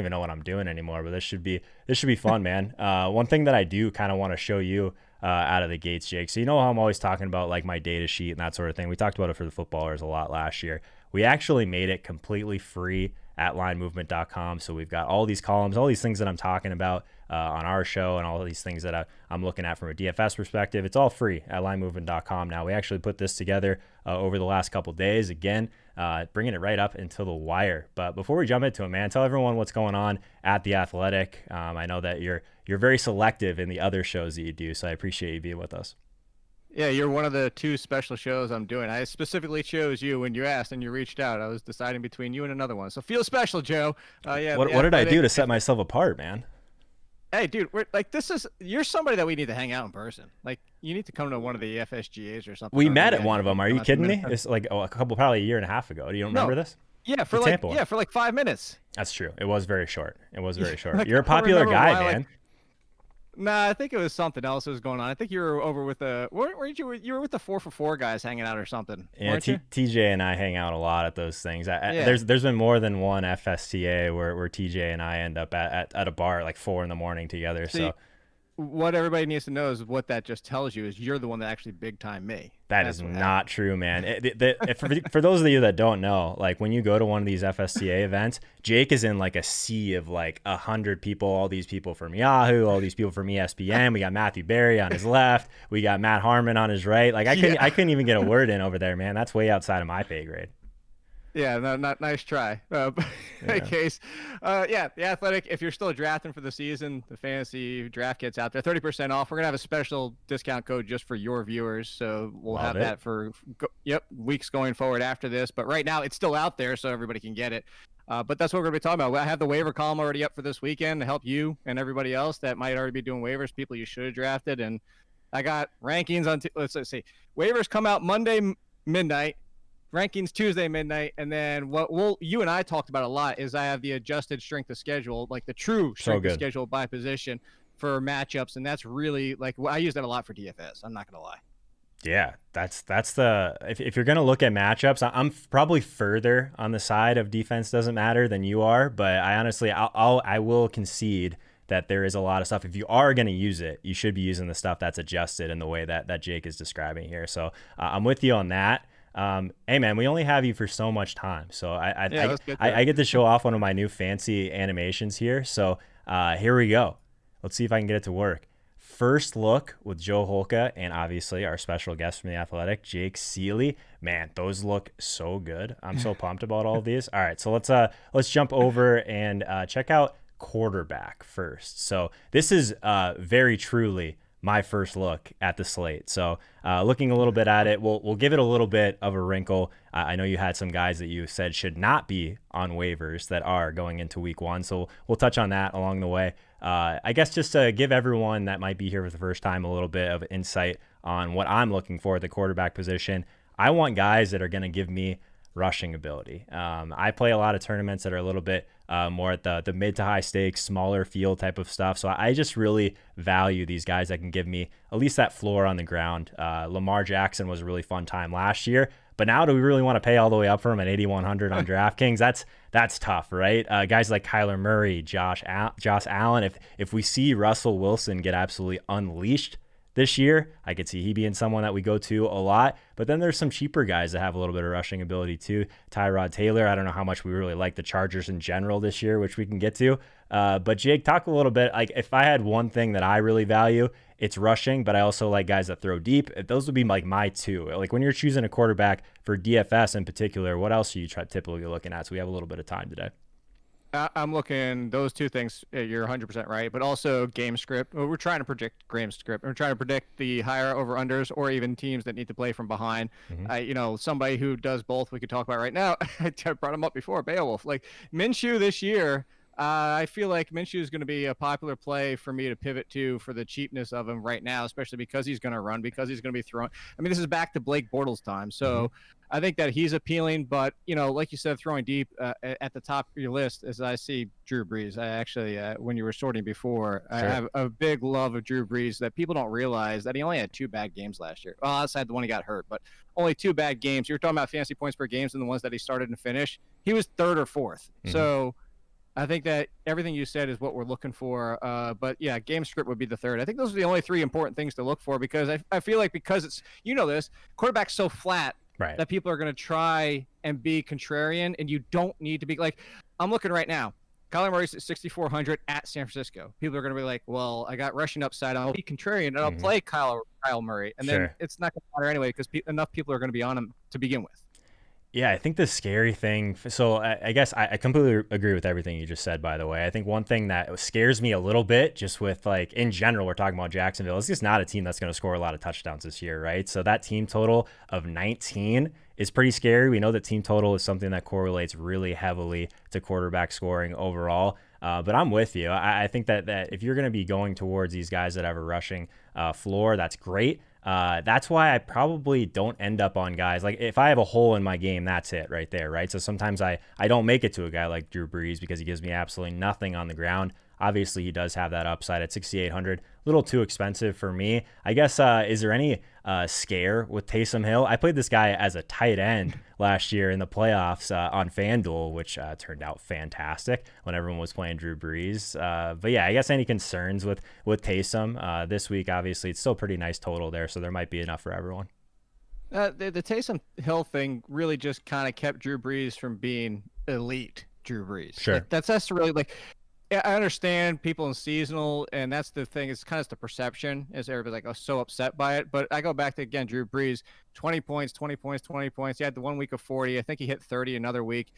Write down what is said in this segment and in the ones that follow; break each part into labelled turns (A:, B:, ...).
A: even know what I'm doing anymore, but this should be fun, man. One thing that I do kind of want to show you out of the gates, Jake. So you know how I'm always talking about like my data sheet and that sort of thing. We talked about it for the footballers a lot last year. We actually made it completely free at linemovement.com. So we've got all these columns, all these things that I'm talking about on our show, and all these things that I'm looking at from a DFS perspective. It's all free at linemovement.com. Now, we actually put this together over the last couple days. Again, bringing it right up into the wire. But before we jump into it, man, tell everyone what's going on at The Athletic. I know that you're very selective in the other shows that you do, so I appreciate you being with us.
B: Yeah, you're one of the 2 special shows I'm doing. I specifically chose you when you asked and you reached out. I was deciding between you and another one. So feel special, Joe.
A: Yeah. What did I do to set myself apart, man?
B: Hey, dude, you're somebody that we need to hang out in person. Like, you need to come to one of the FSGAs or something.
A: We met at one of them. Are you kidding me? It's like probably a year and a half ago. Do you remember this?
B: Yeah, for like 5 minutes.
A: That's true. It was very short. Like, you're a popular guy, man.
B: Nah, I think it was something else that was going on. I think you were over with you were with the 4for4 guys hanging out or something.
A: Yeah, TJ and I hang out a lot at those things. There's been more than one FSTA where TJ and I end up at a bar at like 4 a.m. together. So
B: what everybody needs to know is what that just tells you is you're the one that actually big time me.
A: That's is not true, man. For those of you that don't know, like when you go to one of these FSTA events, Jake is in like a sea of like 100 people, all these people from Yahoo, all these people from ESPN. We got Matthew Berry on his left. We got Matt Harmon on his right. Like I couldn't even get a word in over there, man. That's way outside of my pay grade.
B: Yeah, not nice try. In any case, The Athletic, if you're still drafting for the season, the fantasy draft kits out there, 30% off. We're going to have a special discount code just for your viewers. So we'll have that for weeks going forward after this. But right now, it's still out there, so everybody can get it. But that's what we're going to be talking about. I have the waiver column already up for this weekend to help you and everybody else that might already be doing waivers, people you should have drafted. And I got rankings on let's see. Waivers come out Monday midnight. Rankings Tuesday midnight, and then you and I talked about a lot is I have the adjusted strength of schedule, like the true strength of schedule by position for matchups, and that's really like I use that a lot for DFS. I'm not gonna lie.
A: Yeah, that's the if you're gonna look at matchups, I'm probably further on the side of defense doesn't matter than you are, but I honestly I will concede that there is a lot of stuff. If you are going to use it, you should be using the stuff that's adjusted in the way that Jake is describing here. So I'm with you on that. Hey man, we only have you for so much time, so I get to show off one of my new fancy animations here. So here we go. Let's see if I can get it to work. First look with Joe Holka and obviously our special guest from The Athletic, Jake Ciely. Man, those look so good. I'm so pumped about all of these. All right, so let's jump over and check out quarterback first. So this is very truly my first look at the slate. So looking a little bit at it, we'll give it a little bit of a wrinkle. I know you had some guys that you said should not be on waivers that are going into week 1. So we'll touch on that along the way. I guess just to give everyone that might be here for the first time a little bit of insight on what I'm looking for at the quarterback position. I want guys that are going to give me rushing ability. I play a lot of tournaments that are a little bit more at the mid to high stakes, smaller field type of stuff. So I just really value these guys that can give me at least that floor on the ground. Lamar Jackson was a really fun time last year, but now do we really want to pay all the way up for him at 8,100 on DraftKings? That's tough, right? Guys like Kyler Murray, Josh Allen. If we see Russell Wilson get absolutely unleashed this year, I could see he being someone that we go to a lot. But then there's some cheaper guys that have a little bit of rushing ability too. Tyrod Taylor, I don't know how much we really like the Chargers in general this year, which we can get to. But Jake, talk a little bit, like if I had one thing that I really value, it's rushing, but I also like guys that throw deep. Those would be like my 2. Like when you're choosing a quarterback for DFS in particular, what else are you typically looking at? So we have a little bit of time today.
B: I'm looking those 2 things. You're 100% right, but also game script. We're trying to predict game script. We're trying to predict the higher over unders or even teams that need to play from behind. Somebody who does both we could talk about right now. I brought him up before, Beowulf. Like Minshew this year, I feel like Minshew is going to be a popular play for me to pivot to for the cheapness of him right now, especially because he's going to run, because he's going to be throwing. I mean, this is back to Blake Bortles time. So I think that he's appealing, but, like you said, throwing deep at the top of your list, as I see Drew Brees. I actually, when you were sorting before, I have a big love of Drew Brees that people don't realize that he only had 2 bad games last year. Well, outside the one he got hurt, but only 2 bad games. You're talking about fantasy points per games and the ones that he started and finished. He was 3rd or 4th. So I think that everything you said is what we're looking for. But yeah, game script would be the third. I think those are the only three important things to look for, because I feel like, because it's, this quarterback's so flat
A: Right.
B: that people are going to try and be contrarian, and you don't need to be like, I'm looking right now. Kyler Murray's at 6,400 at San Francisco. People are going to be like, well, I got rushing upside. I'll be contrarian and I'll play Kyle Murray. And then it's not going to matter anyway, because enough people are going to be on him to begin with.
A: Yeah, I think the scary thing, so I guess I completely agree with everything you just said, by the way. I think one thing that scares me a little bit, just with like in general, we're talking about Jacksonville, it's just not a team that's going to score a lot of touchdowns this year, right? So that team total of 19 is pretty scary. We know that team total is something that correlates really heavily to quarterback scoring overall. But I'm with you. I think that if you're going to be going towards these guys that have a rushing floor, that's great. That's why I probably don't end up on guys like, if I have a hole in my game, that's it right there, right? So sometimes I don't make it to a guy like Drew Brees because he gives me absolutely nothing on the ground. Obviously, he does have that upside at 6,800. A little too expensive for me. I guess, is there any scare with Taysom Hill? I played this guy as a tight end last year in the playoffs on FanDuel, which turned out fantastic when everyone was playing Drew Brees. But yeah, I guess any concerns with Taysom this week? Obviously, it's still pretty nice total there, so there might be enough for everyone.
B: The Taysom Hill thing really just kind of kept Drew Brees from being elite Drew Brees.
A: Sure.
B: Like, that's really like, yeah, I understand people in seasonal, and that's the thing. It's kind of the perception, as everybody's like, so upset by it. But I go back to, again, Drew Brees, 20 points. He had the 1 week of 40. I think he hit 30 another week.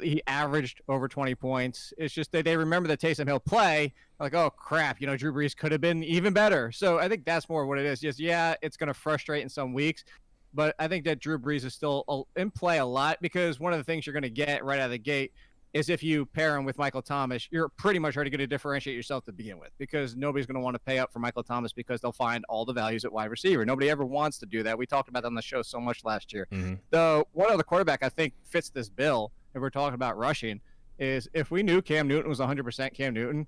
B: He averaged over 20 points. It's just they remember the Taysom Hill play. Like, oh, crap, Drew Brees could have been even better. So I think that's more what it is. Just, yeah, it's going to frustrate in some weeks. But I think that Drew Brees is still in play a lot, because one of the things you're going to get right out of the gate is if you pair him with Michael Thomas, you're pretty much already going to differentiate yourself to begin with, because nobody's going to want to pay up for Michael Thomas because they'll find all the values at wide receiver. Nobody ever wants to do that. We talked about that on the show so much last year. Though one other quarterback I think fits this bill, if we're talking about rushing, is if we knew Cam Newton was 100% Cam Newton,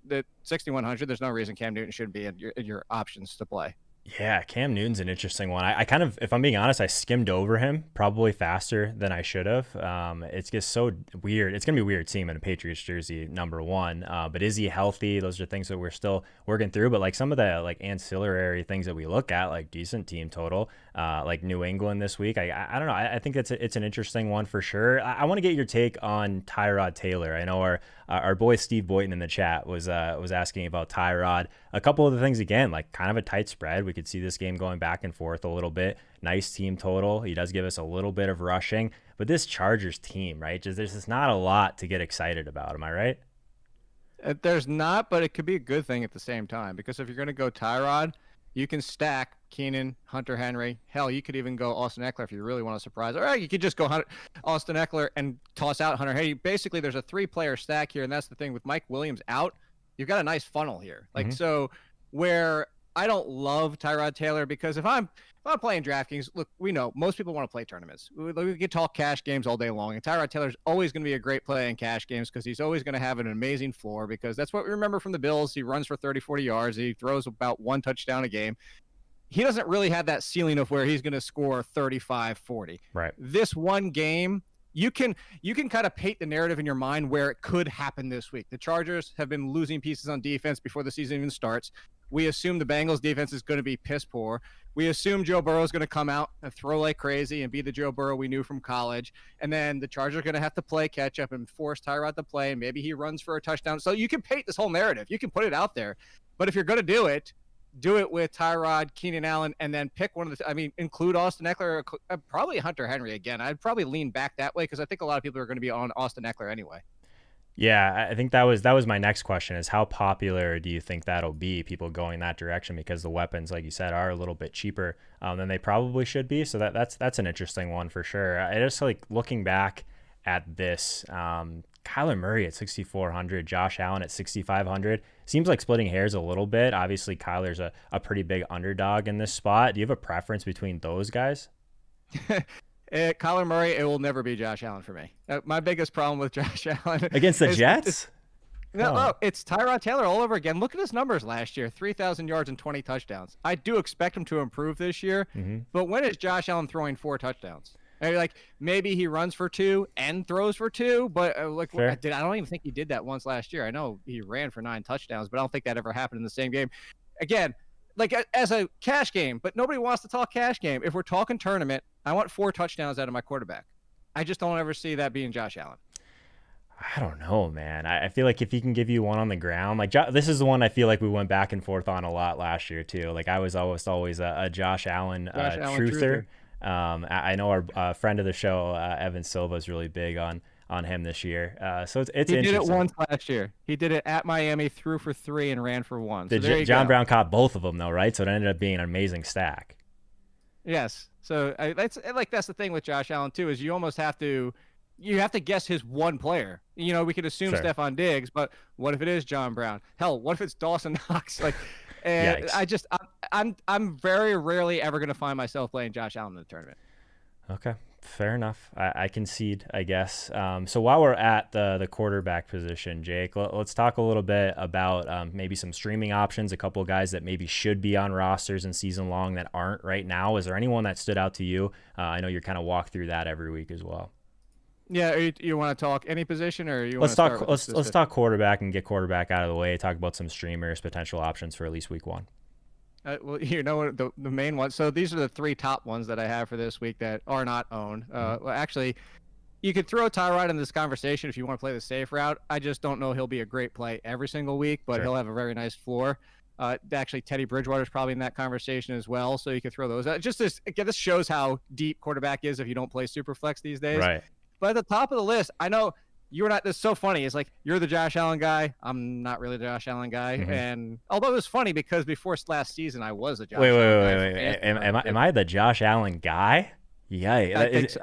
B: the 6,100, there's no reason Cam Newton shouldn't be in your options to play.
A: Yeah, Cam Newton's an interesting one. I kind of, if I'm being honest, I skimmed over him probably faster than I should have. It's just so weird. It's going to be weird seeing him in a Patriots jersey, number one. But is he healthy? Those are things that we're still working through. But like some of the like ancillary things that we look at, like decent team total, like New England this week. I don't know. I think it's an interesting one for sure. I want to get your take on Tyrod Taylor. I know our boy Steve Boyton in the chat was asking about Tyrod. A couple of the things, again, like kind of a tight spread. We could see this game going back and forth a little bit. Nice team total. He does give us a little bit of rushing. But this Chargers team, right? There's just not a lot to get excited about. Am I right?
B: There's not, but it could be a good thing at the same time, because if you're going to go Tyrod, you can stack Keenan, Hunter Henry. Hell, you could even go Austin Eckler if you really want to surprise. Or you could just go Austin Eckler and toss out Hunter Henry. Basically, there's a 3-player stack here, and that's the thing. With Mike Williams out, you've got a nice funnel here. Like, so where I don't love Tyrod Taylor, because if I'm playing DraftKings, look, we know most people want to play tournaments. We can talk cash games all day long, and Tyrod Taylor's always going to be a great play in cash games, because he's always going to have an amazing floor, because that's what we remember from the Bills. He runs for 30, 40 yards. He throws about 1 touchdown a game. He doesn't really have that ceiling of where he's going to score 35, 40.
A: Right.
B: This one game, you can kind of paint the narrative in your mind where it could happen this week. The Chargers have been losing pieces on defense before the season even starts. We assume the Bengals defense is going to be piss poor. We assume Joe Burrow is going to come out and throw like crazy and be the Joe Burrow we knew from college. And then the Chargers are going to have to play catch up and force Tyrod to play. And maybe he runs for a touchdown. So you can paint this whole narrative. You can put it out there. But if you're going to do it with Tyrod, Keenan Allen, and then pick one of the, include Austin Eckler, probably Hunter Henry again. I'd probably lean back that way, because I think a lot of people are going to be on Austin Eckler anyway.
A: Yeah, I think that was my next question, is how popular do you think that'll be, people going that direction, because the weapons, like you said, are a little bit cheaper than they probably should be. So that's an interesting one for sure. I just like looking back at this, Kyler Murray at 6,400, Josh Allen at 6,500. Seems like splitting hairs a little bit. Obviously, Kyler's a pretty big underdog in this spot. Do you have a preference between those guys?
B: Kyler Murray, it will never be Josh Allen for me. My biggest problem with Josh Allen
A: against the Jets?
B: It's Tyrod Taylor all over again. Look at his numbers last year, 3,000 yards and 20 touchdowns. I do expect him to improve this year, but when is Josh Allen throwing 4 touchdowns? And like maybe he runs for 2 and throws for 2, but I don't even think he did that once last year. I know he ran for 9 touchdowns, but I don't think that ever happened in the same game. Again, like as a cash game, but nobody wants to talk cash game. If we're talking tournament, I want 4 touchdowns out of my quarterback. I just don't ever see that being Josh Allen.
A: I don't know, man. I feel like if he can give you one on the ground, like this is the one I feel like we went back and forth on a lot last year too. Like I was always a Josh Allen truther. I know our friend of the show, Evan Silva, is really big on him this year. So it's
B: he did it
A: interesting.
B: once last year. He did it at Miami, threw for 3 and ran for 1. So
A: John Brown caught both of them though, right? So it ended up being an amazing stack.
B: Yes. So that's the thing with Josh Allen too, is you almost have to guess his one player. You know, we could assume Stephon Diggs, but what if it is John Brown? Hell, what if it's Dawson Knox? Like, and I'm very rarely ever going to find myself playing Josh Allen in the tournament.
A: Okay, fair enough. I concede, I guess. So while we're at the quarterback position, Jake, let's talk a little bit about maybe some streaming options, a couple of guys that maybe should be on rosters and season long that aren't right now. Is there anyone that stood out to you? I know you're kind of walk through that every week as well.
B: Yeah, you want to talk any position, or
A: let's talk quarterback and get quarterback out of the way. Talk about some streamers, potential options for at least week 1.
B: Well, you know the main ones. So these are the 3 top ones that I have for this week that are not owned. Well, actually, you could throw Tyrod in this conversation if you want to play the safe route. I just don't know he'll be a great play every single week, but he'll have a very nice floor. Actually, Teddy Bridgewater is probably in that conversation as well, so you could throw those out. This shows how deep quarterback is if you don't play Superflex these days.
A: Right.
B: But at the top of the list, I know you're not. This is so funny. It's like you're the Josh Allen guy. I'm not really the Josh Allen guy. Mm-hmm. And although it was funny because before last season, I was a Josh Allen guy.
A: Wait. Am I the Josh Allen guy? Yeah.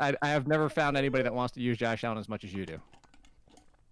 B: I have never found anybody that wants to use Josh Allen as much as you do.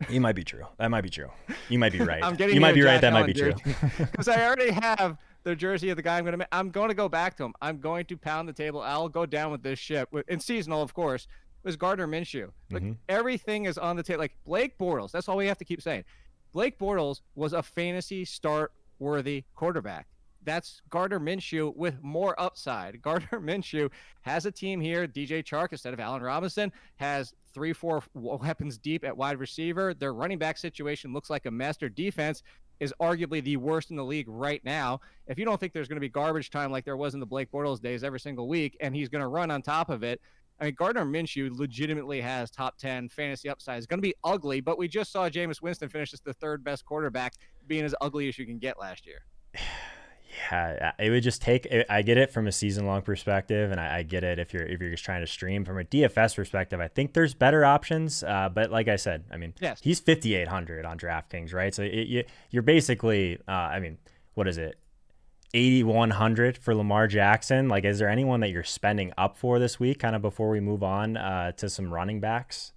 A: You might be true. That might be true. You might be right.
B: You
A: might be right.
B: That
A: might be true.
B: Because I already have the jersey of the guy I'm going to go back to him. I'm going to pound the table. I'll go down with this ship. In seasonal, of course. Was Gardner Minshew. Like everything is on the table. Like Blake Bortles, that's all we have to keep saying. Blake Bortles was a fantasy start worthy quarterback. That's Gardner Minshew with more upside. Gardner Minshew has a team here. DJ Chark instead of Allen Robinson has 3-4 weapons deep at wide receiver. Their running back situation looks like a mess. Their defense is arguably the worst in the league right now. If you don't think there's going to be garbage time like there was in the Blake Bortles days every single week, and he's going to run on top of it, I mean, Gardner Minshew legitimately has top 10 fantasy upside. It's going to be ugly, but we just saw Jameis Winston finish as the 3rd best quarterback, being as ugly as you can get last year.
A: Yeah, it would just take. I get it from a season-long perspective, and I get it if you're just trying to stream. From a DFS perspective, I think there's better options. But like I said, I mean, he's 5,800 on DraftKings, right? So you're basically, I mean, what is it? 8,100 for Lamar Jackson. Like, is there anyone that you're spending up for this week, kind of before we move on to some running backs?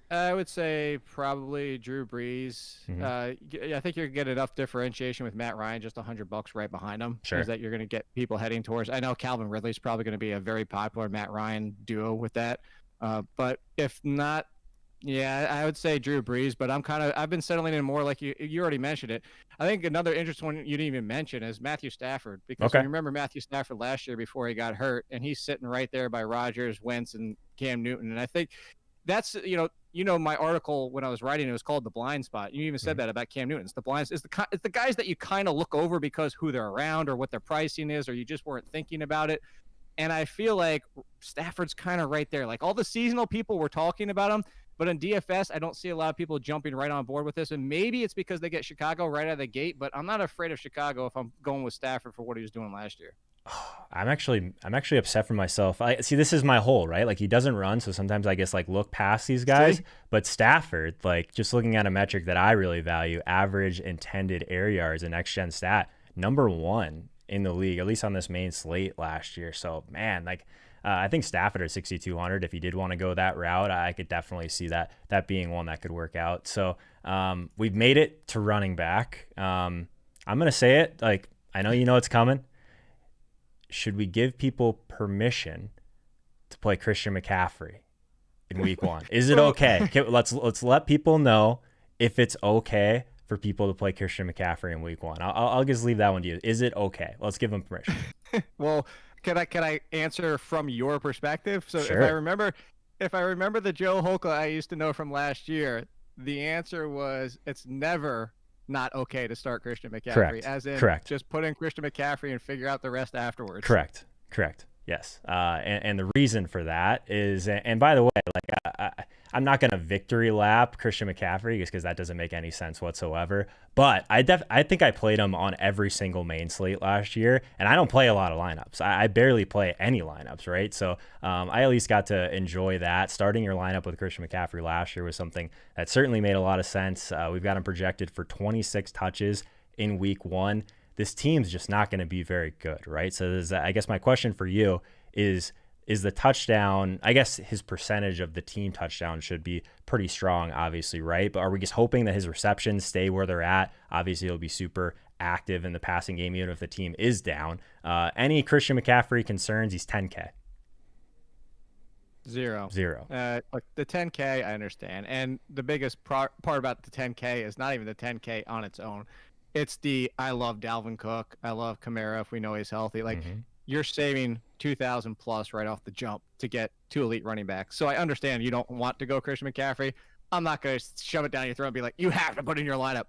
B: I would say probably Drew Brees. I think you're going to get enough differentiation with Matt Ryan, just $100 right behind him. Is that you're going to get people heading towards. I know Calvin Ridley's probably going to be a very popular Matt Ryan duo with that. But if not, I would say Drew Brees, but I've been settling in more like you already mentioned it. I think another interesting one you didn't even mention is Matthew Stafford, because you remember Matthew Stafford last year before he got hurt, and he's sitting right there by Rodgers, Wentz, and Cam Newton. And I think that's, my article when I was writing, it was called The Blind Spot. You even said that about Cam Newton. It's the guys that you kind of look over because who they're around or what their pricing is, or you just weren't thinking about it. And I feel like Stafford's kind of right there. Like all the seasonal people were talking about him, but in DFS, I don't see a lot of people jumping right on board with this. And maybe it's because they get Chicago right out of the gate, but I'm not afraid of Chicago if I'm going with Stafford for what he was doing last year.
A: I'm actually upset for myself. I see, this is my hole, right? Like, he doesn't run, so sometimes I guess like look past these guys. But Stafford, like, just looking at a metric that I really value, average intended air yards, an next gen stat, number 1 in the league, at least on this main slate last year. So man, like, I think Stafford at 6,200, if he did want to go that route, I could definitely see that being one that could work out. So we've made it to running back. I'm gonna say it, like, I know it's coming. Should we give people permission to play Christian McCaffrey in week 1? Is it okay? Okay, let's let people know if it's okay for people to play Christian McCaffrey in week 1. I'll just leave that one to you. Is it okay? Let's give them permission.
B: Well, can I answer from your perspective? So
A: Sure.
B: if I remember the Joe Holka I used to know from last year, the answer was it's never not okay to start Christian McCaffrey.
A: Correct.
B: As in,
A: Correct.
B: just put in Christian McCaffrey and figure out the rest afterwards.
A: Correct. Yes. And the reason for that is, and by the way, like I'm not going to victory lap Christian McCaffrey just because that doesn't make any sense whatsoever. But I think I played him on every single main slate last year, and I don't play a lot of lineups. I barely play any lineups, right? So I at least got to enjoy that. Starting your lineup with Christian McCaffrey last year was something that certainly made a lot of sense. We've got him projected for 26 touches in week 1. This team's just not going to be very good, right? So I guess my question for you is the touchdown, I guess his percentage of the team touchdown should be pretty strong, obviously, right? But are we just hoping that his receptions stay where they're at? Obviously, he'll be super active in the passing game, even if the team is down. Any Christian McCaffrey concerns? He's 10K.
B: Zero.
A: Like
B: the 10K, I understand. And the biggest part about the 10K is not even the 10K on its own. It's I love Dalvin Cook. I love Kamara if we know he's healthy. Like, you're saving 2,000 plus right off the jump to get 2 elite running backs. So I understand you don't want to go Christian McCaffrey. I'm not going to shove it down your throat and be like, you have to put in your lineup.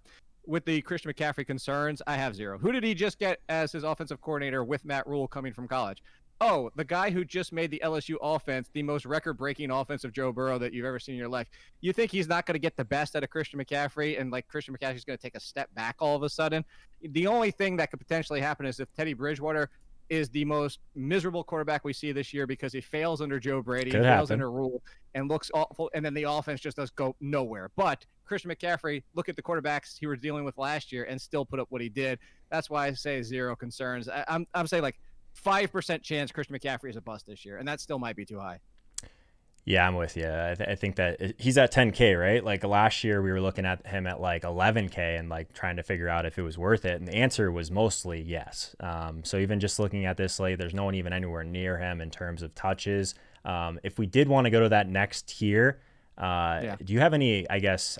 B: With the Christian McCaffrey concerns, I have zero. Who did he just get as his offensive coordinator with Matt Rule coming from college? Oh, the guy who just made the LSU offense the most record-breaking offense of Joe Burrow that you've ever seen in your life. You think he's not going to get the best out of Christian McCaffrey, and like Christian McCaffrey's going to take a step back all of a sudden? The only thing that could potentially happen is if Teddy Bridgewater is the most miserable quarterback we see this year because he fails under Joe Brady, fails under Rule, and looks awful, and then the offense just does go nowhere. But Christian McCaffrey, look at the quarterbacks he was dealing with last year and still put up what he did. That's why I say zero concerns. I'm saying like 5% chance Christian McCaffrey is a bust this year, and that still might be too high.
A: Yeah, I'm with you. I think that he's at 10K, right? Like last year we were looking at him at like 11K and like trying to figure out if it was worth it. And the answer was mostly yes. So even just looking at this slate, there's no one even anywhere near him in terms of touches. If we did want to go to that next tier, do you have any, I guess,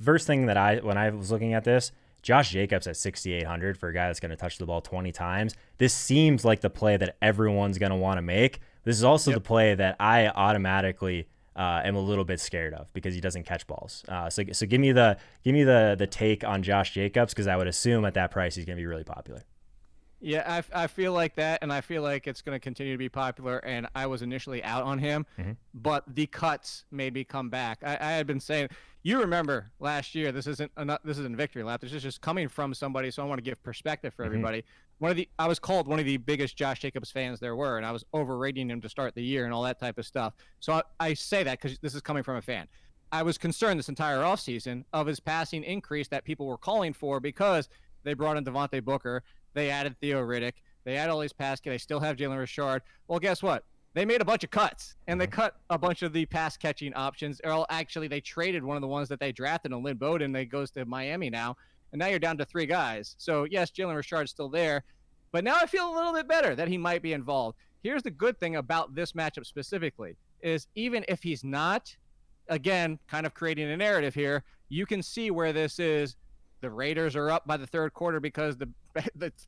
A: first thing that when I was looking at this, Josh Jacobs at 6,800 for a guy that's going to touch the ball 20 times. This seems like the play that everyone's going to want to make. This is also the play that I automatically am a little bit scared of because he doesn't catch balls. So give me the take on Josh Jacobs, because I would assume at that price he's going to be really popular.
B: Yeah, I feel like that, and I feel like it's going to continue to be popular, and I was initially out on him, but the cuts made me come back. I had been saying, you remember last year, this isn't victory lap, this is just coming from somebody, so I want to give perspective for everybody. I was called one of the biggest Josh Jacobs fans there were, and I was overrating him to start the year and all that type of stuff. So I say that because this is coming from a fan. I was concerned this entire offseason of his passing increase that people were calling for because they brought in Devontae Booker, they added Theo Riddick, they added all these they still have Jalen Richard. Well, guess what? They made a bunch of cuts, and they cut a bunch of the pass-catching options. Or actually, they traded one of the ones that they drafted, and Lynn Bowden, that goes to Miami now. And now you're down to 3 guys. So, yes, Jalen Richard's still there. But now I feel a little bit better that he might be involved. Here's the good thing about this matchup specifically, is even if he's not, again, kind of creating a narrative here, you can see where this is. The Raiders are up by the third quarter because the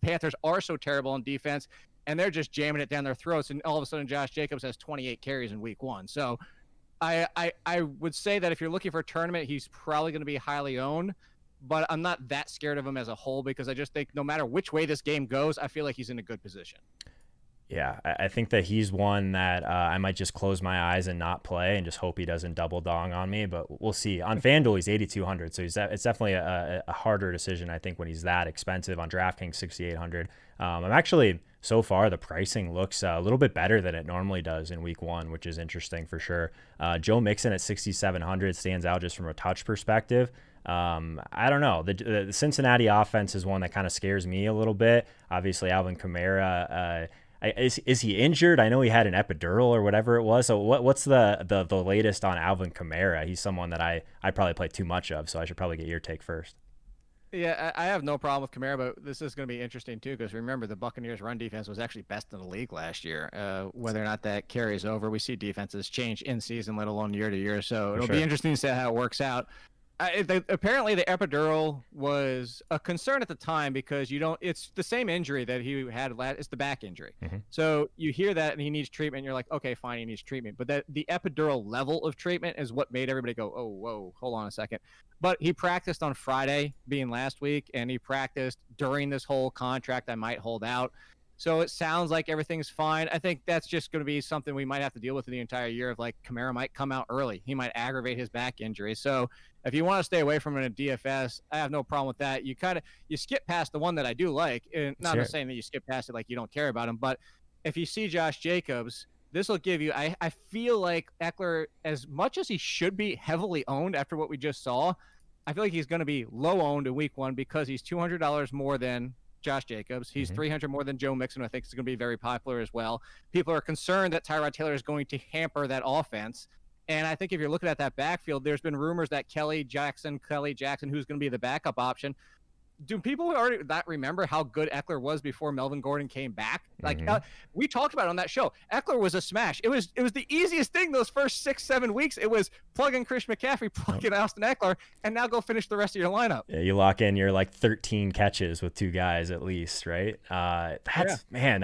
B: Panthers are so terrible on defense, and they're just jamming it down their throats, and all of a sudden Josh Jacobs has 28 carries in week 1. So I would say that if you're looking for a tournament, he's probably going to be highly owned, but I'm not that scared of him as a whole because I just think no matter which way this game goes, I feel like he's in a good position.
A: Yeah, I think that he's one that I might just close my eyes and not play and just hope he doesn't double dong on me, but we'll see. On FanDuel, he's 8,200, so it's definitely a harder decision, I think, when he's that expensive. On DraftKings, 6,800. I'm actually, so far, the pricing looks a little bit better than it normally does in week 1, which is interesting for sure. Joe Mixon at 6,700 stands out just from a touch perspective. I don't know. The Cincinnati offense is one that kind of scares me a little bit. Obviously, Alvin Kamara, is he injured? I know he had an epidural or whatever it was. So what's the latest on Alvin Kamara? He's someone that I probably play too much of, so I should probably get your take first.
B: Yeah, I have no problem with Kamara, but this is going to be interesting too because remember the Buccaneers' run defense was actually best in the league last year. Whether or not that carries over, we see defenses change in season, let alone year to year. So it'll be interesting to see how it works out. Apparently the epidural was a concern at the time because it's the same injury that he had it's the back injury.
A: Mm-hmm.
B: So you hear that and he needs treatment. And you're like, okay, fine, he needs treatment. But the epidural level of treatment is what made everybody go, oh, whoa, hold on a second. But he practiced on Friday, being last week, and he practiced during this whole contract I might hold out. So it sounds like everything's fine. I think that's just going to be something we might have to deal with in the entire year of, like, Kamara might come out early. He might aggravate his back injury. So if you want to stay away from it in a DFS, I have no problem with that. You skip past the one that I do like, and not saying that you skip past it like you don't care about him, but if you see Josh Jacobs, this will give you, I feel like Eckler, as much as he should be heavily owned after what we just saw, I feel like he's going to be low owned in week 1 because he's $200 more than Josh Jacobs. He's $300 more than Joe Mixon, who I think is going to be very popular as well. People are concerned that Tyrod Taylor is going to hamper that offense. And I think if you're looking at that backfield, there's been rumors that Kelly Jackson, who's going to be the backup option. Do people already not remember how good Eckler was before Melvin Gordon came back? Like we talked about it on that show. Eckler was a smash. It was the easiest thing those first 6-7 weeks. It was plug in Chris McCaffrey, plug in Austin Eckler, and now go finish the rest of your lineup.
A: Yeah, you lock in your like 13 catches with 2 guys at least, right? Man.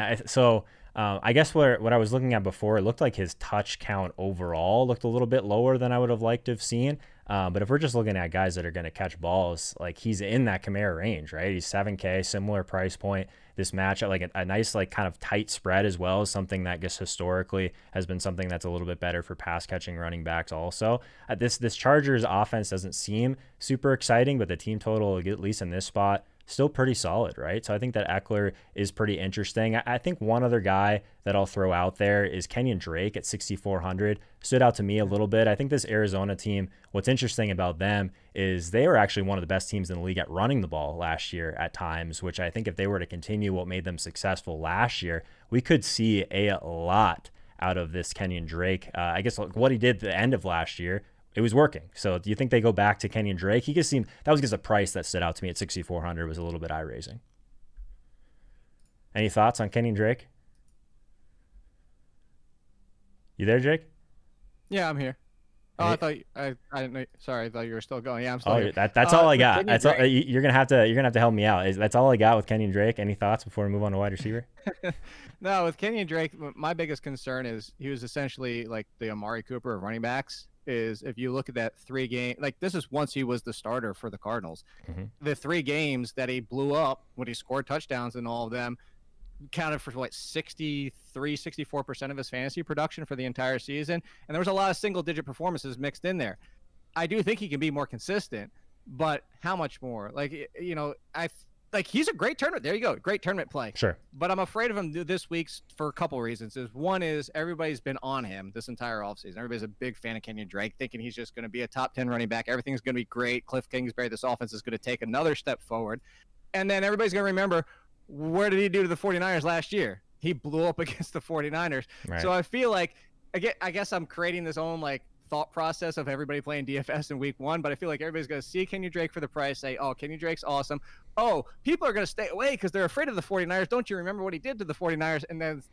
A: I guess what I was looking at before, it looked like his touch count overall looked a little bit lower than I would have liked to have seen. But if we're just looking at guys that are going to catch balls, like he's in that Kamara range, right? He's $7K, similar price point. This matchup, like a nice, like kind of tight spread as well, is something that I guess historically has been something that's a little bit better for pass catching running backs also. This Chargers offense doesn't seem super exciting, but the team total, at least in this spot, still pretty solid, right? So I think that Eckler is pretty interesting. I think one other guy that I'll throw out there is Kenyon Drake at 6,400. Stood out to me a little bit. I think this Arizona team, what's interesting about them is they were actually one of the best teams in the league at running the ball last year at times, which I think if they were to continue what made them successful last year, we could see a lot out of this Kenyon Drake. I guess what he did at the end of last year, it was working. So do you think they go back to Kenyon Drake? He just seemed, that was just a price that stood out to me at 6,400 was a little bit eye-raising. Any thoughts on Kenyon Drake? You there, Jake?
B: Yeah, I'm here. Oh, I thought I didn't know. Sorry, I thought you were still going. Yeah, I'm still here.
A: That's all I got. That's all, you're gonna have to help me out. That's all I got with Kenyon Drake. Any thoughts before we move on to wide receiver?
B: No, with Kenyon Drake, my biggest concern is he was essentially like the Amari Cooper of running backs. Is if you look at that 3 game, like this is once he was the starter for the Cardinals. The 3 games that he blew up when he scored touchdowns in all of them counted for what 64% of his fantasy production for the entire season, and there was a lot of single-digit performances mixed in there. I do think he can be more consistent, but how much more? Like, you know, he's a great tournament. There you go, great tournament play.
A: Sure.
B: But I'm afraid of him this week for a couple reasons. One is everybody's been on him this entire offseason. Everybody's a big fan of Kenyon Drake, thinking he's just going to be a top 10 running back. Everything's going to be great. Cliff Kingsbury, this offense is going to take another step forward. And then everybody's going to remember, where did he do to the 49ers last year? He blew up against the 49ers. Right. So I feel like, I guess I'm creating this own like thought process of everybody playing DFS in week 1, but I feel like everybody's going to see Kenyon Drake for the price, say, oh, Kenyon Drake's awesome. Oh, people are going to stay away because they're afraid of the 49ers. Don't you remember what he did to the 49ers? And then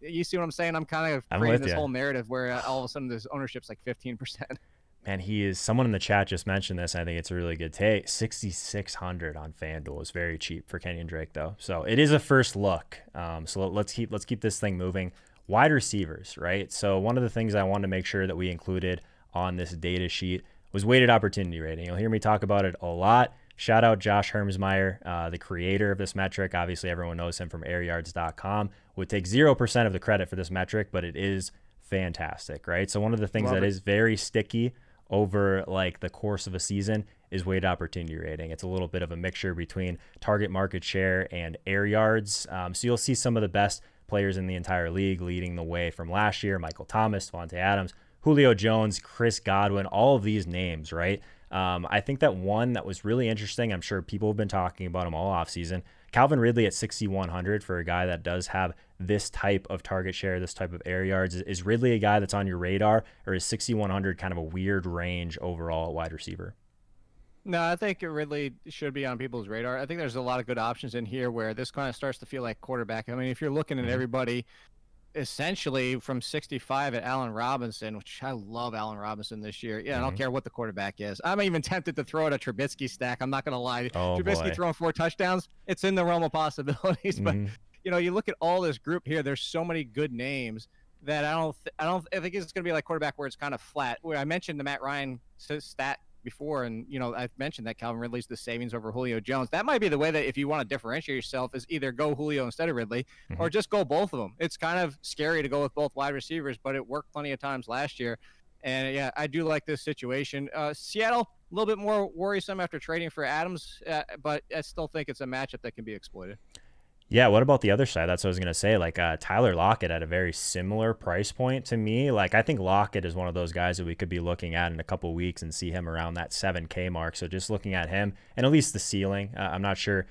B: you see what I'm saying? I'm kind of creating this whole narrative where all of a sudden this ownership's like 15%.
A: Man, he is, someone in the chat just mentioned this. I think it's a really good take. 6,600 on FanDuel is very cheap for Kenyon Drake, though. So it is a first look. So let's keep this thing moving. Wide receivers, right? So one of the things I wanted to make sure that we included on this data sheet was weighted opportunity rating. You'll hear me talk about it a lot. Shout out Josh Hermsmeyer, the creator of this metric. Obviously, everyone knows him from airyards.com. Would take 0% of the credit for this metric, but it is fantastic, right? So one of the things that is very sticky over like the course of a season is weighted opportunity rating. It's a little bit of a mixture between target market share and air yards. So you'll see some of the best players in the entire league leading the way from last year: Michael Thomas, Devontae Adams, Julio Jones, Chris Godwin, all of these names, right? I think that one that was really interesting, I'm sure people have been talking about him all offseason, Calvin Ridley at 6,100 for a guy that does have this type of target share, this type of air yards. Is Ridley a guy that's on your radar, or is 6,100 kind of a weird range overall at wide receiver?
B: No, I think Ridley should be on people's radar. I think there's a lot of good options in here where this kind of starts to feel like quarterback. I mean, if you're looking at everybody, essentially from 65 at Allen Robinson, which I love Allen Robinson this year. Yeah, I don't care what the quarterback is. I'm even tempted to throw it a Trubisky stack. I'm not going to lie.
A: Oh,
B: Trubisky
A: boy.
B: throwing 4 touchdowns, it's in the realm of possibilities. But, you look at all this group here, there's so many good names that I think it's going to be like quarterback where it's kind of flat. Where I mentioned the Matt Ryan stat before, and I've mentioned that Calvin Ridley's the savings over Julio Jones. That might be the way that if you want to differentiate yourself is either go Julio instead of Ridley or just go both of them. It's kind of scary to go with both wide receivers, but it worked plenty of times last year. And yeah, I do like this situation. Seattle, a little bit more worrisome after trading for Adams, but I still think it's a matchup that can be exploited.
A: Yeah, what about the other side? That's what I was going to say. Like Tyler Lockett at a very similar price point to me. Like I think Lockett is one of those guys that we could be looking at in a couple weeks and see him around that 7K mark. So just looking at him and at least the ceiling. I'm not sure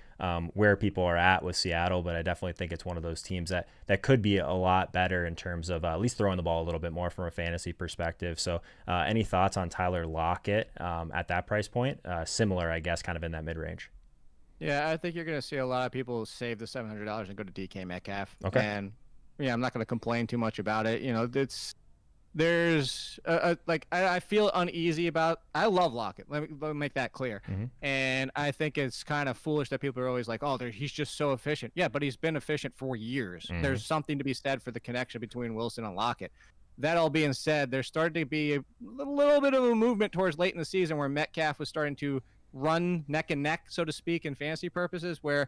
A: where people are at with Seattle, but I definitely think it's one of those teams that could be a lot better in terms of at least throwing the ball a little bit more from a fantasy perspective. So any thoughts on Tyler Lockett at that price point? Similar, I guess, kind of in that mid-range.
B: Yeah, I think you're going to see a lot of people save the $700 and go to DK Metcalf.
A: Okay.
B: And yeah, I'm not going to complain too much about it. There's I feel uneasy about. I love Lockett. Let me make that clear. And I think it's kind of foolish that people are always like, "Oh, he's just so efficient." Yeah, but he's been efficient for years. There's something to be said for the connection between Wilson and Lockett. That all being said, there's starting to be a little bit of a movement towards late in the season where Metcalf was starting to run neck and neck, so to speak, in fantasy purposes, where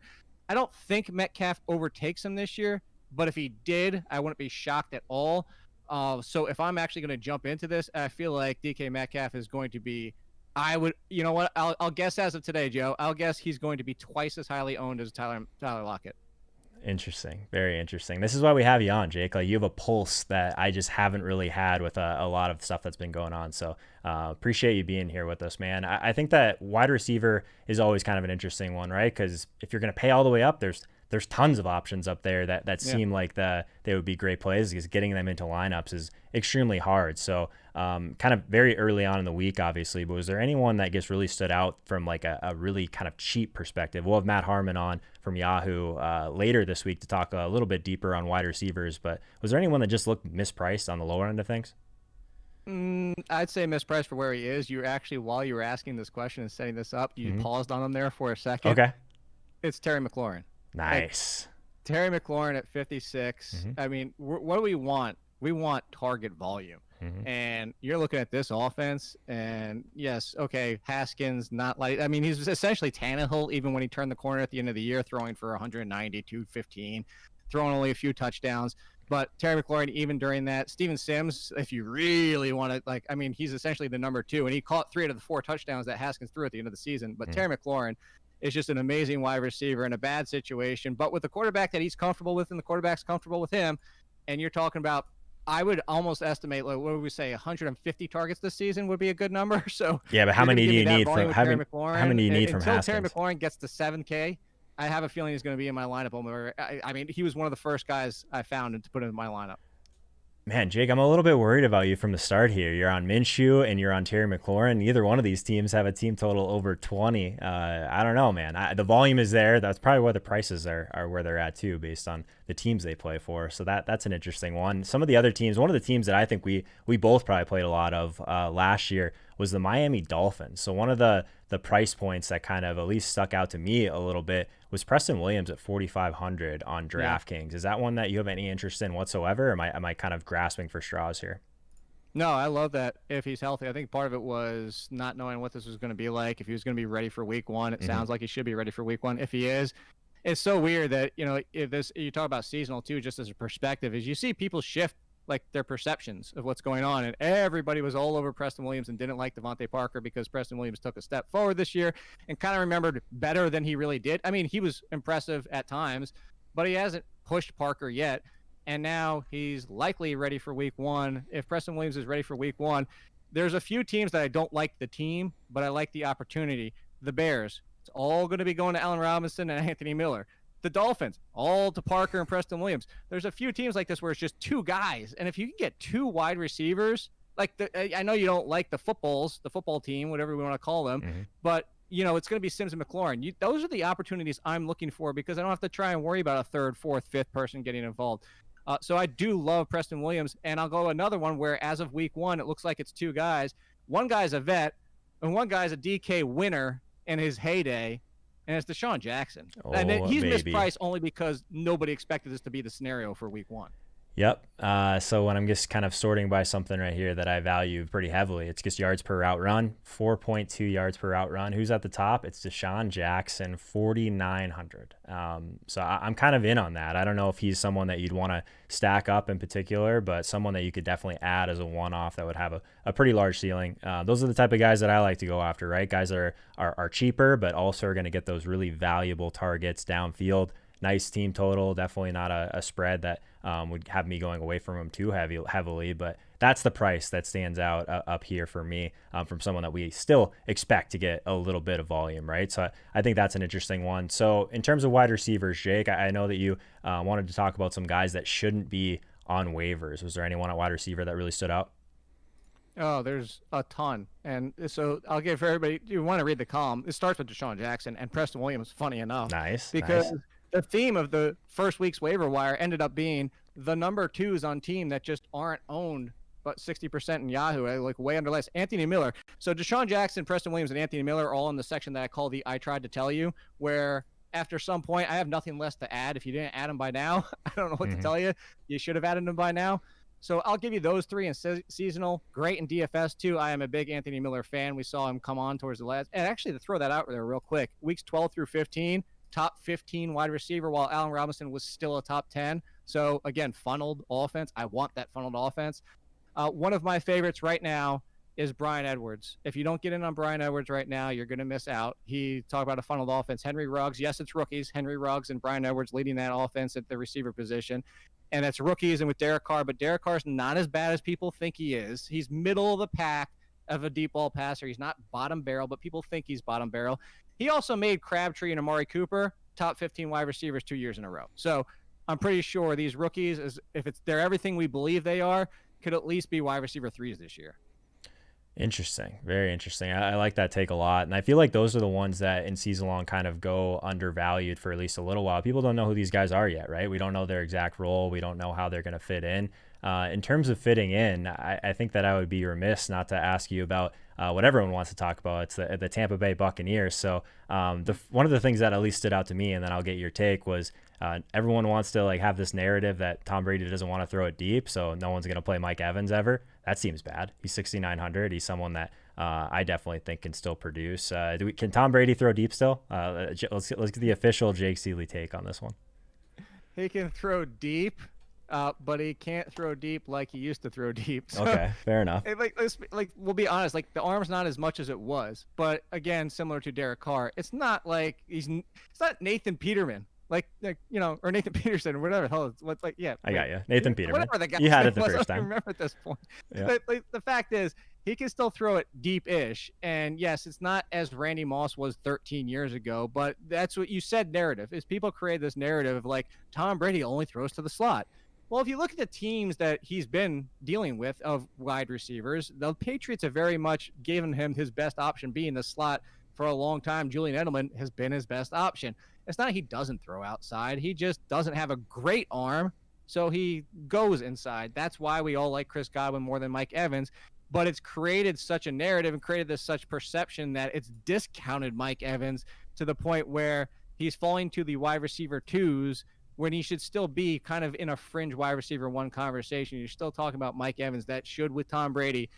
B: I don't think Metcalf overtakes him this year, but if he did, I wouldn't be shocked at all. So if I'm actually going to jump into this, I feel like DK Metcalf is going to be, I'll guess as of today, Joe, I'll guess he's going to be twice as highly owned as Tyler Lockett.
A: Interesting. Very interesting. This is why we have you on, Jake. Like you have a pulse that I just haven't really had with a lot of stuff that's been going on. So appreciate you being here with us, man. I think that wide receiver is always kind of an interesting one, right? Because if you're going to pay all the way up, there's tons of options up there that seem like they would be great plays, because getting them into lineups is extremely hard. So kind of very early on in the week, obviously, but was there anyone that just really stood out from like a really kind of cheap perspective? We'll have Matt Harmon on from Yahoo later this week to talk a little bit deeper on wide receivers, but was there anyone that just looked mispriced on the lower end of things?
B: I'd say mispriced for where he is. You actually, while you were asking this question and setting this up, you paused on him there for a second.
A: Okay.
B: It's Terry McLaurin.
A: Nice.
B: Like, Terry McLaurin at 56. I mean, what do we want? We want target volume. And you're looking at this offense, and yes, okay, Haskins, not like, I mean, he's essentially Tannehill, even when he turned the corner at the end of the year, throwing for 190, 215, throwing only a few touchdowns. But Terry McLaurin, even during that, Steven Sims, if you really want to, like, I mean, he's essentially the number 2, and he caught 3 out of the 4 touchdowns that Haskins threw at the end of the season. But Terry McLaurin is just an amazing wide receiver in a bad situation, but with the quarterback that he's comfortable with and the quarterback's comfortable with him. And you're talking about, I would almost estimate, like, what would we say, 150 targets this season would be a good number. So
A: yeah, but how many do you need from how many do you need from Haskins?
B: Until Terry McLaurin gets to 7K, I have a feeling he's going to be in my lineup. I mean, he was one of the first guys I found to put in my lineup.
A: Man, Jake, I'm a little bit worried about you from the start here. You're on Minshew and you're on Terry McLaurin. Neither one of these teams have a team total over 20. I don't know, man. The volume is there. That's probably why the prices are where they're at too, based on the teams they play for. So that's an interesting one. Some of the other teams, one of the teams that I think we both probably played a lot of last year was the Miami Dolphins. So one of the price points that kind of at least stuck out to me a little bit was Preston Williams at 4,500 on DraftKings. Is that one that you have any interest in whatsoever? Or am I kind of grasping for straws here?
B: No, I love that if he's healthy. I think part of it was not knowing what this was going to be like, if he was going to be ready for week 1. It sounds like he should be ready for week 1. If he is, it's so weird that, if this, you talk about seasonal too, just as a perspective, is you see people shift like their perceptions of what's going on. And everybody was all over Preston Williams and didn't like Devontae Parker because Preston Williams took a step forward this year and kind of remembered better than he really did. I mean, he was impressive at times, but he hasn't pushed Parker yet. And now he's likely ready for week 1. If Preston Williams is ready for week 1, there's a few teams that I don't like the team, but I like the opportunity. The Bears, it's all going to be going to Allen Robinson and Anthony Miller. The Dolphins, all to Parker and Preston Williams. There's a few teams like this where it's just 2 guys. And if you can get 2 wide receivers, like I know you don't like the football team, whatever we want to call them, but it's going to be Sims and McLaurin. Those are the opportunities I'm looking for because I don't have to try and worry about a 3rd, 4th, 5th person getting involved. So I do love Preston Williams, and I'll go another one where as of week 1, it looks like it's 2 guys. One guy's a vet, and one guy's a DK winner in his heyday, and it's Desean Jackson. And he's mispriced only because nobody expected this to be the scenario for week 1.
A: Yep. So when I'm just kind of sorting by something right here that I value pretty heavily, it's just yards per route run, 4.2 yards per route run. Who's at the top? It's Desean Jackson, 4,900. So I'm kind of in on that. I don't know if he's someone that you'd want to stack up in particular, but someone that you could definitely add as a one-off that would have a pretty large ceiling. Those are the type of guys that I like to go after, right? Guys that are cheaper, but also are going to get those really valuable targets downfield. Nice team total, definitely not a spread that would have me going away from him too heavily, but that's the price that stands out up here for me from someone that we still expect to get a little bit of volume, right? So I think that's an interesting one. So in terms of wide receivers, Jake, I know that you wanted to talk about some guys that shouldn't be on waivers. Was there anyone at wide receiver that really stood out?
B: Oh, there's a ton. And so I'll give everybody, you want to read the column. It starts with Desean Jackson and Preston Williams, funny enough.
A: Nice.
B: Because the theme of the first week's waiver wire ended up being the number 2s on team that just aren't owned, but 60% in Yahoo, like way under less. Anthony Miller. So Desean Jackson, Preston Williams, and Anthony Miller are all in the section that I call the I tried to tell you, where after some point I have nothing less to add. If you didn't add them by now, I don't know what to tell you. You should have added them by now. So I'll give you those 3 in seasonal. Great in DFS too. I am a big Anthony Miller fan. We saw him come on towards the last. And actually, to throw that out there real quick, weeks 12 through 15, top 15 wide receiver, while Allen Robinson was still a top 10. So again, funneled offense. I want that funneled offense. One of my favorites right now is Bryan Edwards. If you don't get in on Bryan Edwards right now, you're going to miss out. He talked about a funneled offense. Henry Ruggs, yes, it's rookies. Henry Ruggs and Bryan Edwards leading that offense at the receiver position. And it's rookies and with Derek Carr, but Derek Carr's not as bad as people think he is. He's middle of the pack of a deep ball passer. He's not bottom barrel, but people think he's bottom barrel. He also made Crabtree and Amari Cooper top 15 wide receivers 2 years in a row. So I'm pretty sure these rookies, if they're everything we believe they are, could at least be wide receiver 3s this year.
A: Interesting. Very interesting. I like that take a lot. And I feel like those are the ones that in season long kind of go undervalued for at least a little while. People don't know who these guys are yet, right? We don't know their exact role. We don't know how they're going to fit in. In terms of fitting in, I think that I would be remiss not to ask you about what everyone wants to talk about. It's the Tampa Bay Buccaneers. So one of the things that at least stood out to me, and then I'll get your take, was everyone wants to like have this narrative that Tom Brady doesn't want to throw it deep, so no one's going to play Mike Evans ever. That seems bad. He's 6,900. He's someone that I definitely think can still produce. Can Tom Brady throw deep still? Let's get the official Jake Ciely take on this one.
B: He can throw deep. But he can't throw deep like he used to throw deep. So,
A: okay, fair enough.
B: Like we'll be honest, like the arm's not as much as it was. But again, similar to Derek Carr, it's not like it's not Nathan Peterman, like or Nathan Peterson or whatever the hell. What's like
A: I got you, Nathan Peterman.
B: Whatever the guy.
A: You had it the first time.
B: I remember at this point.
A: Yeah.
B: The fact is, he can still throw it deep-ish. And yes, it's not as Randy Moss was 13 years ago, but that's what you said. Narrative is people create this narrative of like Tom Brady only throws to the slot. Well, if you look at the teams that he's been dealing with of wide receivers, the Patriots have very much given him his best option being the slot for a long time. Julian Edelman has been his best option. It's not he doesn't throw outside. He just doesn't have a great arm, so he goes inside. That's why we all like Chris Godwin more than Mike Evans. But it's created such a narrative and created this such perception that it's discounted Mike Evans to the point where he's falling to the wide receiver 2s when he should still be kind of in a fringe wide receiver 1 conversation. You're still talking about Mike Evans that should, with Tom Brady,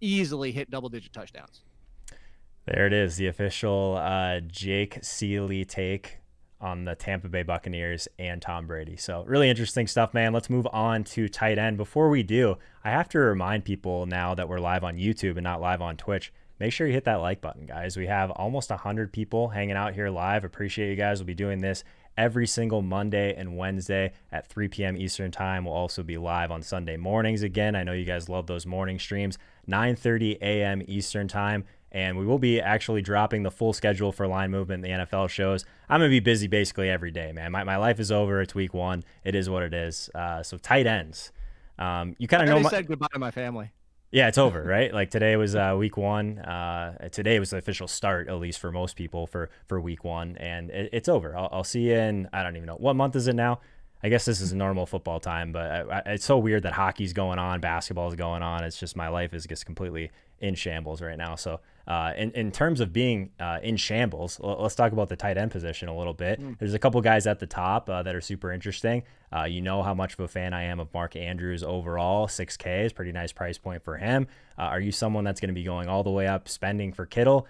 B: easily hit double-digit touchdowns.
A: There it is, the official Jake Ciely take on the Tampa Bay Buccaneers and Tom Brady. So really interesting stuff, man. Let's move on to tight end. Before we do, I have to remind people now that we're live on YouTube and not live on Twitch, make sure you hit that like button, guys. We have almost 100 people hanging out here live. Appreciate you guys. We'll be doing this every single Monday and Wednesday at 3 p.m. Eastern time. We'll also be live on Sunday mornings again. I know you guys love those morning streams, 9:30 a.m. Eastern time. And we will be actually dropping the full schedule for line movement in the NFL shows. I'm going to be busy basically every day, man. My life is over. It's week 1. It is what it is. So tight ends. You kind of know.
B: I said goodbye to my family.
A: Yeah, it's over, right? Like today was week 1. Today was the official start, at least for most people, for week 1. And it's over. I'll see you in, I don't even know. What month is it now? I guess this is a normal football time, but it's so weird that hockey's going on, basketball is going on. It's just my life is just completely in shambles right now. So in terms of being in shambles, let's talk about the tight end position a little bit. There's a couple guys at the top that are super interesting. You know how much of a fan I am of Mark Andrews overall. $6K is pretty nice price point for him. Are you someone that's going to be going all the way up spending for Kittle?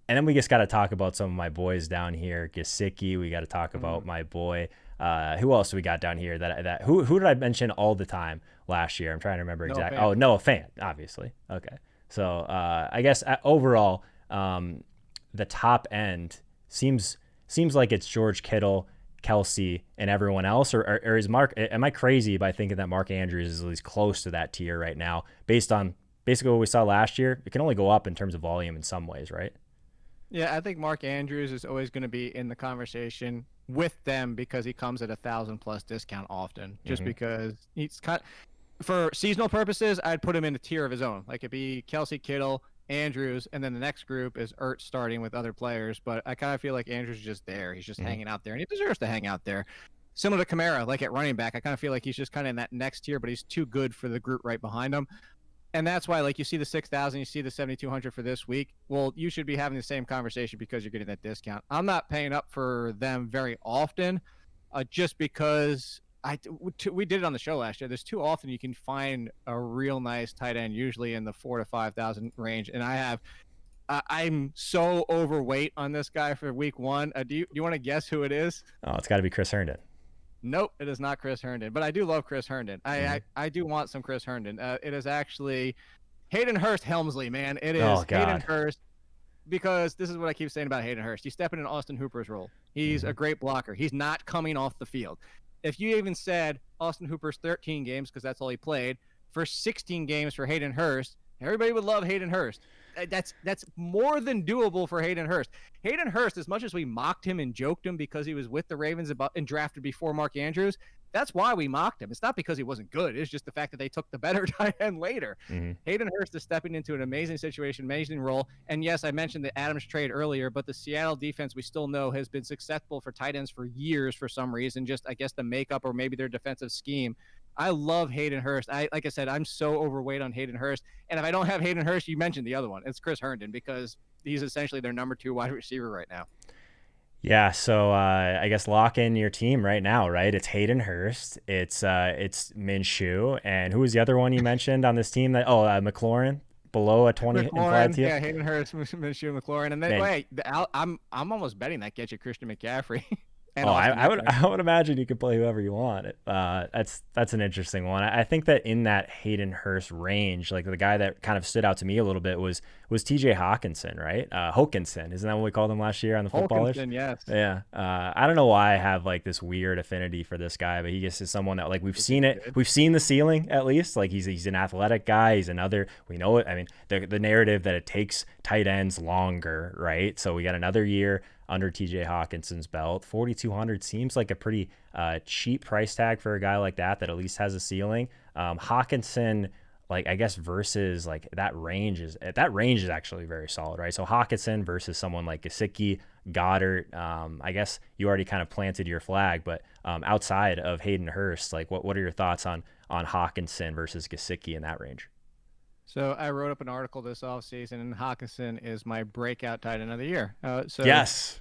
A: And then we just got to talk about some of my boys down here. Gesicki, we got to talk about my boy. Who else do we got down here? Who did I mention all the time last year? I'm trying to remember exactly. Oh, Noah Fant, obviously. Okay. So I guess overall, the top end seems like it's George Kittle, Kelsey, and everyone else, or is Mark? Am I crazy by thinking that Mark Andrews is at least close to that tier right now, based on basically what we saw last year? It can only go up in terms of volume in some ways, right?
B: Yeah, I think Mark Andrews is always going to be in the conversation with them because he comes at $1,000+ discount often. Just because he's for seasonal purposes, I'd put him in a tier of his own. Like it'd be Kelsey, Kittle, Andrews, and then the next group is Ertz starting with other players. But I kind of feel like Andrews is just there. He's just hanging out there, and he deserves to hang out there. Similar to Kamara, like at running back, I kind of feel like he's just kind of in that next tier, but he's too good for the group right behind him. And that's why, like, you see the 6,000, you see the 7,200 for this week. Well, you should be having the same conversation because you're getting that discount. I'm not paying up for them very often, just because we did it on the show last year. There's too often you can find a real nice tight end, usually in the 4,000 to 5,000 range. And I'm so overweight on this guy for week one. Do you want to guess who it is?
A: Oh, it's got to be Chris Herndon.
B: Nope, it is not Chris Herndon, but I do love Chris Herndon. I do want some Chris Herndon. It is actually Hayden Hurst Helmsley, man. It is Hayden Hurst, because this is what I keep saying about Hayden Hurst. He's stepping in Austin Hooper's role. He's a great blocker. He's not coming off the field. If you even said Austin Hooper's 13 games, because that's all he played, for 16 games for Hayden Hurst, everybody would love Hayden Hurst. That's more than doable for Hayden Hurst. Hayden Hurst, as much as we mocked him and joked him because he was with the Ravens and drafted before Mark Andrews, that's why we mocked him. It's not because he wasn't good. It's just the fact that they took the better tight end later. Hayden Hurst is stepping into an amazing situation, amazing role. And yes, I mentioned the Adams trade earlier, but the Seattle defense, we still know, has been successful for tight ends for years for some reason. Just, I guess, the makeup or maybe their defensive scheme. I love Hayden Hurst. Like I said, I'm so overweight on Hayden Hurst. And if I don't have Hayden Hurst, you mentioned the other one. It's Chris Herndon, because he's essentially their number 2 wide receiver right now.
A: Yeah, so I guess lock in your team right now, right? It's Hayden Hurst, it's Minshew, and who was the other one you mentioned on this team? Mclaren, below a 20 implied tier.
B: Yeah, Hayden Hurst, Minshew, McLaurin, and then I'm almost betting that gets you Christian McCaffrey.
A: I would imagine you could play whoever you want. That's an interesting one. I think that in that Hayden Hurst range, like the guy that kind of stood out to me a little bit was TJ Hawkinson, right? Hawkinson, isn't that what we called him last year on the Footballers?
B: Hawkinson, yes.
A: Yeah. I don't know why I have like this weird affinity for this guy, but he just is someone that, like, we've seen it. We've seen the ceiling at least. Like he's an athletic guy. He's another. We know it. I mean, the narrative that it takes tight ends longer, right? So we got another year under TJ Hawkinson's belt. 4,200 seems like a pretty cheap price tag for a guy like that at least has a ceiling. Hawkinson, like, I guess versus like that range is actually very solid, right? So Hawkinson versus someone like Gesicki, Goddard. I guess you already kind of planted your flag, but outside of Hayden Hurst, like what are your thoughts on Hawkinson versus Gesicki in that range?
B: So I wrote up an article this offseason, and Hawkinson is my breakout tight end of the year.
A: Yes.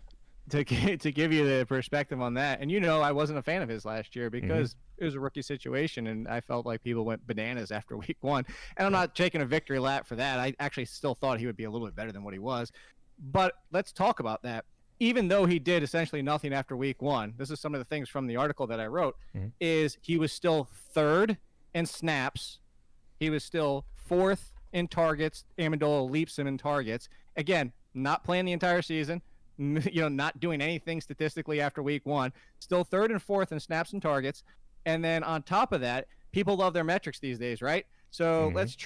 B: To give you the perspective on that, and I wasn't a fan of his last year because it was a rookie situation, and I felt like people went bananas after week one. And I'm not taking a victory lap for that. I actually still thought he would be a little bit better than what he was. But let's talk about that. Even though he did essentially nothing after week one, this is some of the things from the article that I wrote, is he was still third in snaps. He was still fourth in targets. Amendola leaps him in targets. Again, not playing the entire season, not doing anything statistically after week one. Still third and fourth in snaps and targets. And then on top of that, people love their metrics these days, right? So let's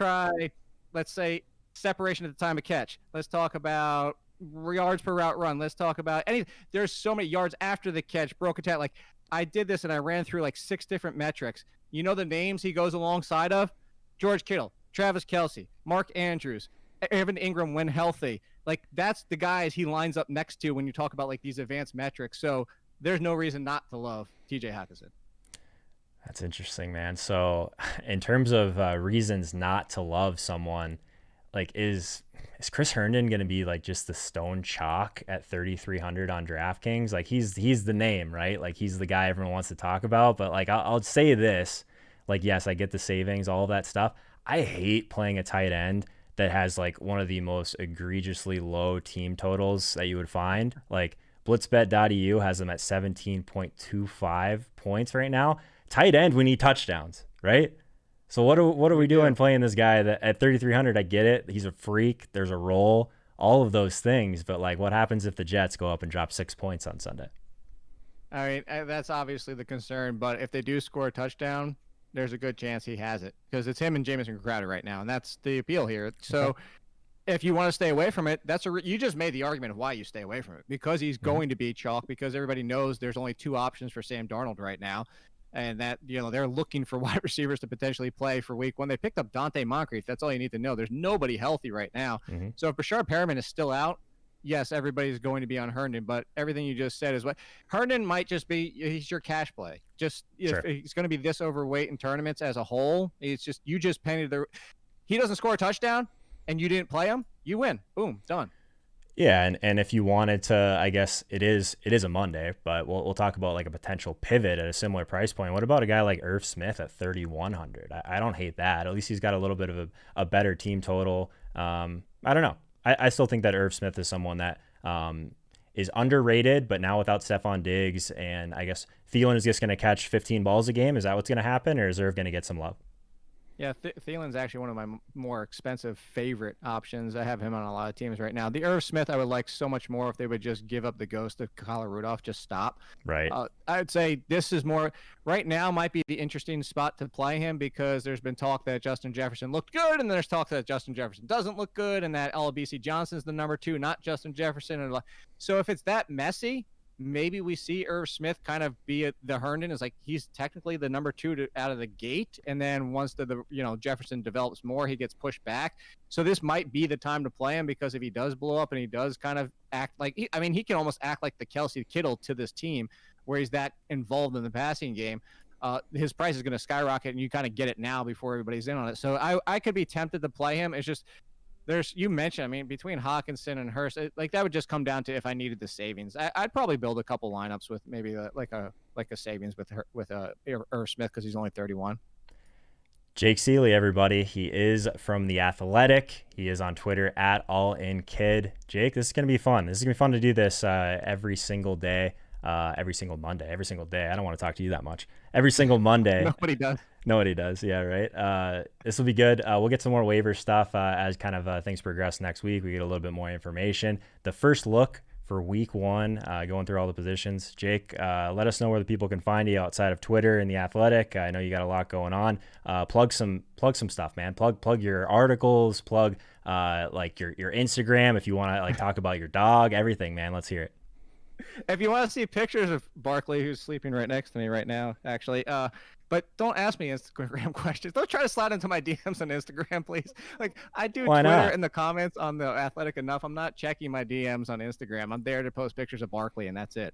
B: say separation at the time of catch. Let's talk about yards per route run. Let's talk about there's so many yards after the catch, broken tackle. Like, I did this and I ran through like 6 different metrics. You know the names he goes alongside of? George Kittle, Travis Kelce, Mark Andrews, Evan Ingram when healthy. Like, that's the guys he lines up next to when you talk about like these advanced metrics. So there's no reason not to love TJ Hawkinson.
A: That's interesting, man. So, in terms of reasons not to love someone, like is Chris Herndon going to be like just the stone chalk at 3,300 on DraftKings? Like he's the name, right? Like he's the guy everyone wants to talk about. But like I'll say this, like yes, I get the savings, all of that stuff. I hate playing a tight end that has like one of the most egregiously low team totals that you would find. Like blitzbet.eu has them at 17.25 points right now. Tight end, we need touchdowns, right? So what are we doing playing this guy that at 3,300? I get it. He's a freak. There's a role, all of those things. But like, what happens if the Jets go up and drop 6 points on Sunday?
B: I mean, that's obviously the concern. But if they do score a touchdown, there's a good chance he has it because it's him and Jamison Crowder right now, and that's the appeal here. So if you want to stay away from it, you just made the argument of why you stay away from it because he's going to be chalk because everybody knows there's only 2 options for Sam Darnold right now. And that, they're looking for wide receivers to potentially play for week 1. They picked up Dante Moncrief. That's all you need to know. There's nobody healthy right now. So if Brashard Perriman is still out, yes, everybody's going to be on Herndon. But everything you just said is what Herndon might just be. He's your cash play. Just if he's going to be this overweight in tournaments as a whole, it's just you just painted he doesn't score a touchdown and you didn't play him, you win. Boom, done.
A: Yeah, and if you wanted to, I guess it is a Monday, but we'll talk about like a potential pivot at a similar price point. What about a guy like Irv Smith at 3,100? I don't hate that. At least he's got a little bit of a better team total. I don't know. I still think that Irv Smith is someone that is underrated, but now without Stephon Diggs, and I guess Thielen is just going to catch 15 balls a game. Is that what's going to happen, or is Irv going to get some love?
B: Yeah, Thielen's actually one of my more expensive favorite options. I have him on a lot of teams right now. The Irv Smith I would like so much more if they would just give up the ghost of Kyle Rudolph, just stop.
A: Right.
B: I would say this is more right now might be the interesting spot to play him because there's been talk that Justin Jefferson looked good, and there's talk that Justin Jefferson doesn't look good, and that LBC Johnson's the number 2, not Justin Jefferson. And so if it's that messy, maybe we see Irv Smith kind of be the Herndon is like he's technically the number 2 out of the gate, and then once the Jefferson develops more, he gets pushed back. So this might be the time to play him because if he does blow up and he does kind of act like he can almost act like the Kelsey Kittle to this team, where he's that involved in the passing game. His price is going to skyrocket, and you kind of get it now before everybody's in on it. So I could be tempted to play him. It's just. You mentioned, between Hawkinson and Hurst, like that would just come down to if I needed the savings. I'd probably build a couple lineups with maybe like a savings with Irv Smith because he's only 31.
A: Jake Ciely, everybody. He is from The Athletic. He is on Twitter at AllInKid. Jake, this is going to be fun. This is going to be fun to do this every single day, every single Monday, every single day. I don't want to talk to you that much. Every single Monday.
B: Nobody does.
A: Nobody does. Yeah, right. This will be good. We'll get some more waiver stuff as kind of things progress next week. We get a little bit more information. The first look for week 1, going through all the positions. Jake, let us know where the people can find you outside of Twitter and The Athletic. I know you got a lot going on. Plug some stuff, man. Plug your articles. Plug like your Instagram if you want to like talk about your dog. Everything, man. Let's hear it.
B: If you want to see pictures of Barkley, who's sleeping right next to me right now, actually, but don't ask me Instagram questions. Don't try to slide into my DMs on Instagram, please. Like I do
A: Why
B: Twitter
A: not?
B: in the comments on The Athletic enough. I'm not checking my DMs on Instagram. I'm there to post pictures of Barkley, and that's it.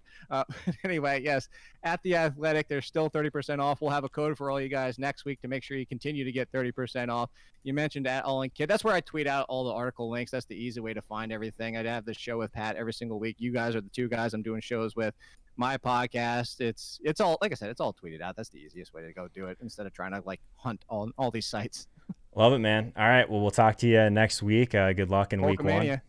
B: Anyway, yes, at The Athletic, there's still 30% off. We'll have a code for all you guys next week to make sure you continue to get 30% off. You mentioned at AllInKid. That's where I tweet out all the article links. That's the easy way to find everything. I'd have this show with Pat every single week. You guys are the 2 guys I'm doing shows with. My podcast, it's all, like I said, it's all tweeted out. That's the easiest way to go do it instead of trying to like hunt all these sites.
A: Love it, man. All right. Well, we'll talk to you next week. Good luck in week 1.